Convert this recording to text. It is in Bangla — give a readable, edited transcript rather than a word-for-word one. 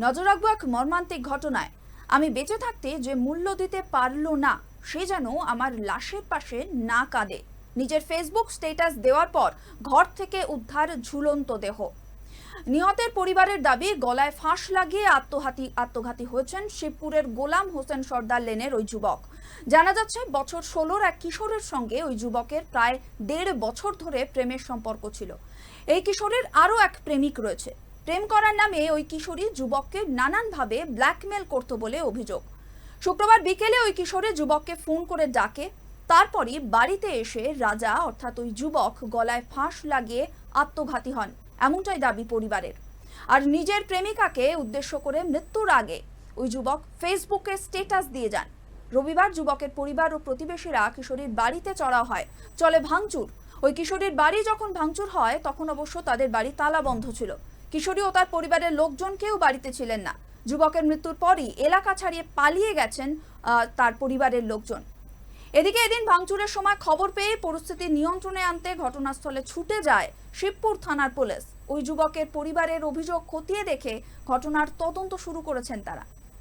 নজর রাখবো এক মর্মান্তিক ঘটনায়। আমি বেঁচে থাকতে যে মূল্য দিতে পারলো না, সে যেন আমার লাশের পাশে না কাঁদে। নিজের ফেসবুক স্ট্যাটাস দেওয়ার পর ঘর থেকে উদ্ধার ঝুলন্ত দেহ। নিহতের পরিবারের দাবি, গলায় ফাঁস লাগিয়ে আত্মঘাতী হয়েছেন শিবপুরের গোলাম হোসেন সর্দার লেনের ওই যুবক। জানা যাচ্ছে, বছর 16 এক কিশোরের সঙ্গে ওই যুবকের প্রায় 1.5 বছর ধরে প্রেমের সম্পর্ক ছিল। এই কিশোরের আরও এক প্রেমিক রয়েছে। প্রেম করার নামে ওই কিশোরী যুবককে নানানভাবে ব্ল্যাকমেল করত বলে অভিযোগ। শুক্রবার বিকেলে ওই কিশোরী যুবককে ফোন করে ডাকে। তারপরই বাড়িতে এসে রাজা অর্থাৎ ওই যুবক গলায় ফাঁস লাগিয়ে আত্মঘাতী হন, এমনটাই দাবি পরিবারের। আর নিজের প্রেমিকাকে উদ্দেশ্য করে মৃত্যুর আগে ওই যুবক ফেসবুকে স্ট্যাটাস দিয়ে যান। রবিবার যুবকের পরিবার ও প্রতিবেশীরা কিশোরীর বাড়িতে চড়াও হয়, চলে ভাঙচুর। ওই কিশোরীর বাড়ি যখন ভাঙচুর হয়, তখন অবশ্য তাদের বাড়ি তালা বন্ধ ছিল। কিশোরী ও তার পরিবারের লোকজন কেউ বাড়িতে ছিলেন না। যুবকের মৃত্যুর পরই এলাকা ছাড়িয়ে পালিয়ে গেছেন তার পরিবারের লোকজন। এদিকে এদিন ভাঙচুরের সময় খবর পেয়ে পরিস্থিতি নিয়ন্ত্রণে আনতে ঘটনাস্থলে ছুটে যায় শিবপুর থানার পুলিশ। ওই যুবকের পরিবারের অভিযোগ খতিয়ে দেখে ঘটনার তদন্ত শুরু করেছেন তারা।